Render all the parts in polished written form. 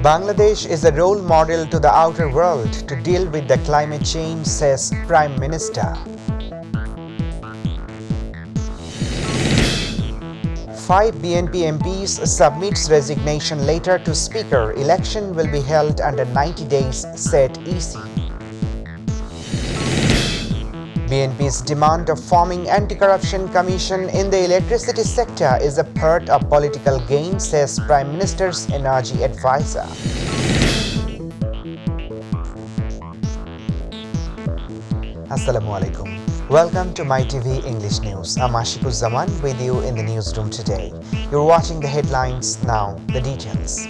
Bangladesh is a role model to the outer world to deal with the climate change, says Prime Minister. 5 BNP MPs submits resignation letter to Speaker. Election will be held under 90 days, said EC. BNP's demand of forming anti-corruption commission in the electricity sector is a part of political gain, says Prime Minister's energy advisor. Assalamu alaikum. Welcome to MyTV English News. I'm Ashikuzaman with you in the newsroom today. You're watching the headlines, now the details.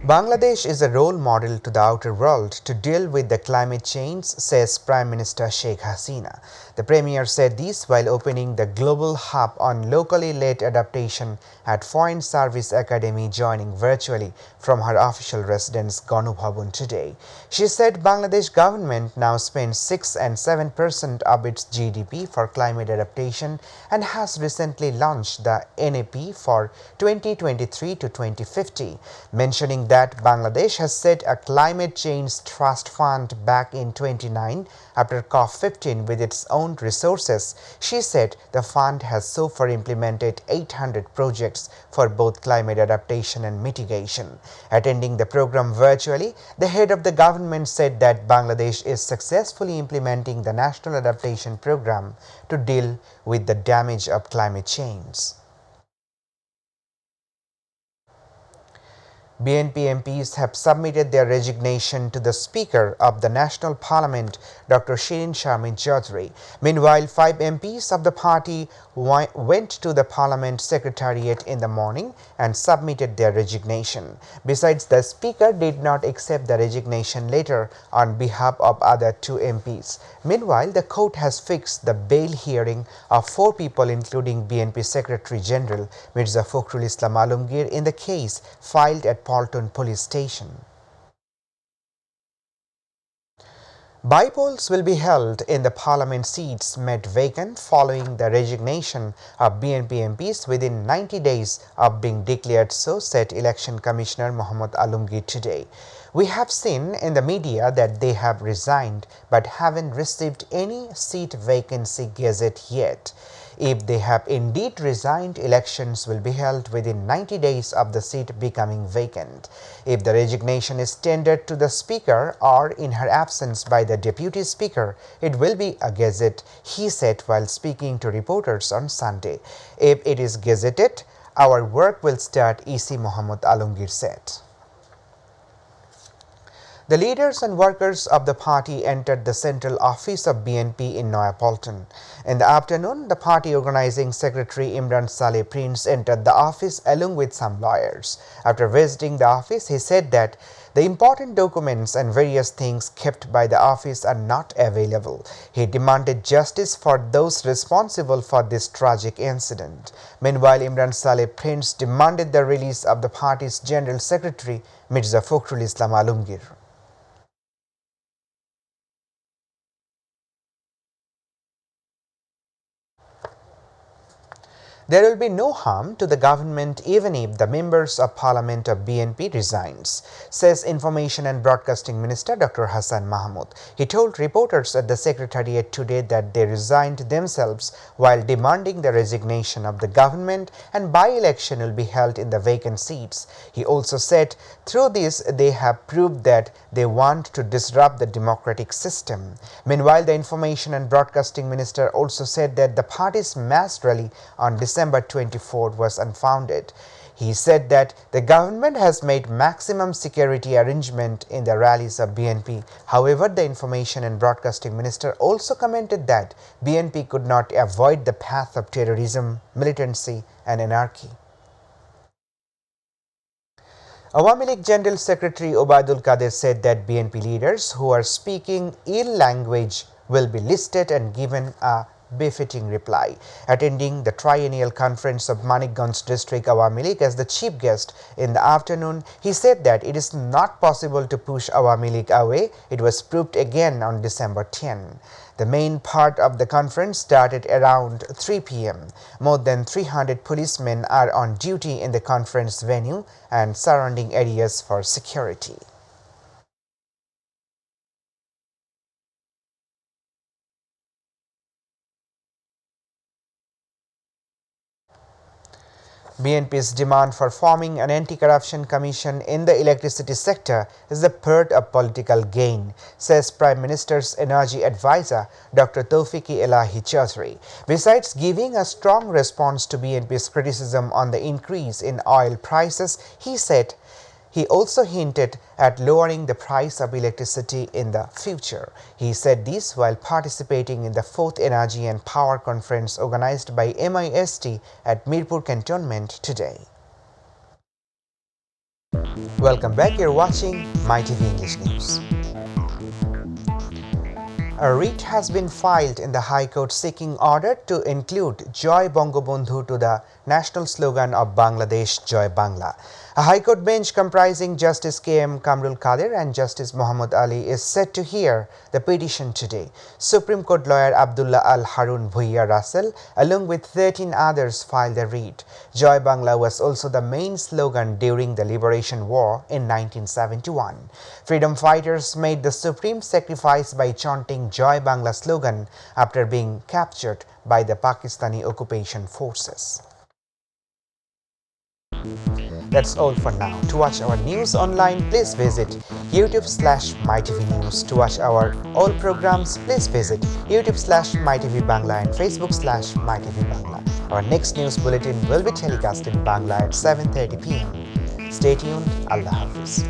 Bangladesh is a role model to the outer world to deal with the climate change, says Prime Minister Sheikh Hasina. The Premier said this while opening the Global Hub on Locally Led Adaptation at Foreign Service Academy, joining virtually from her official residence Ganu Bhavan today. She said Bangladesh government now spends 6 and 7% of its GDP for climate adaptation and has recently launched the NAP for 2023 to 2050, mentioning that Bangladesh has set a climate change trust fund back in 2009 after COP15 with its own resources. She said the fund has so far implemented 800 projects for both climate adaptation and mitigation. Attending the program virtually, the head of the government said that Bangladesh is successfully implementing the National Adaptation Program to deal with the damage of climate change. BNP MPs have submitted their resignation to the Speaker of the National Parliament, Dr. Shirin Sharmin Chaudhry. Meanwhile, 5 MPs of the party went to the Parliament Secretariat in the morning and submitted their resignation. Besides, the Speaker did not accept the resignation letter on behalf of other 2 MPs. Meanwhile, the court has fixed the bail hearing of 4 people, including BNP Secretary General Mirza Fakhrul Islam Alamgir, in the case filed at Palton Police Station. By-polls will be held in the parliament seats made vacant following the resignation of BNP MPs within 90 days of being declared so, said Election Commissioner Mohammad Alamgir today. We have seen in the media that they have resigned but haven't received any seat vacancy gazette yet. If they have indeed resigned, elections will be held within 90 days of the seat becoming vacant. If the resignation is tendered to the Speaker or in her absence by the Deputy Speaker, it will be a gazette, he said while speaking to reporters on Sunday. If it is gazetted, our work will start, EC Mohammad Alamgir said. The leaders and workers of the party entered the central office of BNP in Noyapolton. In the afternoon, the party organizing secretary Imran Saleh Prince entered the office along with some lawyers. After visiting the office, he said that the important documents and various things kept by the office are not available. He demanded justice for those responsible for this tragic incident. Meanwhile, Imran Saleh Prince demanded the release of the party's General Secretary Mirza Fakhrul Islam Alamgir. There will be no harm to the government even if the members of Parliament of BNP resigns, says Information and Broadcasting Minister Dr. Hassan Mahmood. He told reporters at the Secretariat today that they resigned themselves while demanding the resignation of the government and by-election will be held in the vacant seats. He also said through this they have proved that they want to disrupt the democratic system. Meanwhile, the Information and Broadcasting Minister also said that the party's mass rally on December 24th was unfounded. He said that the government has made maximum security arrangement in the rallies of BNP. However, the Information and Broadcasting Minister also commented that BNP could not avoid the path of terrorism, militancy and anarchy. Awami League General Secretary Obaidul Qadir said that BNP leaders who are speaking ill language will be listed and given a befitting reply. Attending the triennial conference of Manikganj District Awami League as the chief guest in the afternoon, he said that it is not possible to push Awami League away. It was proved again on December 10. The main part of the conference started around 3 p.m. More than 300 policemen are on duty in the conference venue and surrounding areas for security. BNP's demand for forming an anti-corruption commission in the electricity sector is the part of political gain, says Prime Minister's Energy Advisor Dr. Tawfiqi Elahi Chaudhary. Besides giving a strong response to BNP's criticism on the increase in oil prices, he also hinted at lowering the price of electricity in the future. He said this while participating in the 4th Energy and Power Conference organized by MIST at Mirpur Cantonment today. Welcome back, you're watching MyTV English News. A writ has been filed in the High Court seeking order to include Joy Bangabandhu to the national slogan of Bangladesh, Joy Bangla. A High Court bench comprising Justice K.M. Kamrul Kadir and Justice Muhammad Ali is set to hear the petition today. Supreme Court lawyer Abdullah Al Harun Bhuiya Russell, along with 13 others, filed the writ. Joy Bangla was also the main slogan during the Liberation War in 1971. Freedom fighters made the supreme sacrifice by chanting Joy Bangla slogan after being captured by the Pakistani occupation forces. That's all for now. To watch our news online, please visit YouTube/MyTVNews. To watch our all programs, please visit YouTube/MyTVBangla and Facebook/MyTVBangla. Our next news bulletin will be telecast in Bangla at 7:30 p.m. Stay tuned. Allah Hafiz.